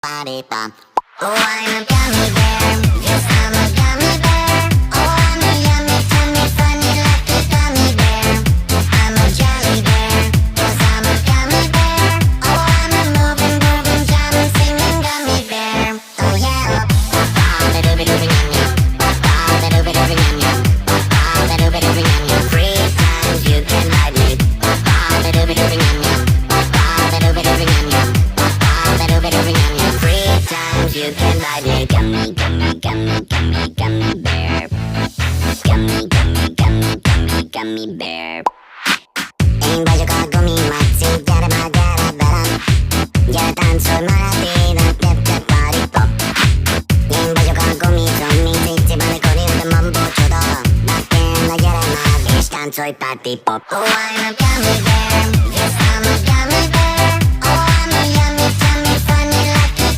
Body pop. Oh, I'm a gummy bear. Yes, I'm a gummy bear. Oh, I'm a yummy, tummy, funny, lucky gummy bear. I'm a jelly bear. Yes, I'm a gummy bear. Oh, I'm a moving, grooving, jamming, singing gummy bear. Oh, yeah. Ba-ba-ba-doo-ba-doo-ba-yum-yum. Ba-ba-ba-doo-ba-doo-ba-yum-yum. Ba-ba-ba-doo-ba-doo-ba-yum-yum. Free times you can ride me. Ba-ba-ba-doo-ba-doo-ba-yum-yum. Ba-ba-ba-doo-ba-doo-ba-yum-yum. Ba-ba-ba-doo-ba-doo-ba-yum-yum. Free times you can ride me. Gummy, gummy, gummy, gummy, gummy bear. Gummy, gummy, gummy, gummy, gummy bear. Én vagyok a gumimaci, gyere már, gyere velem. Gyere táncolj maradénak, tep-tep, party pop. Én vagyok a gumizommi, cici, balikori, de mambo csoda. Back in, gyere már, és táncolj party pop. Oh, I'm a gummy bear.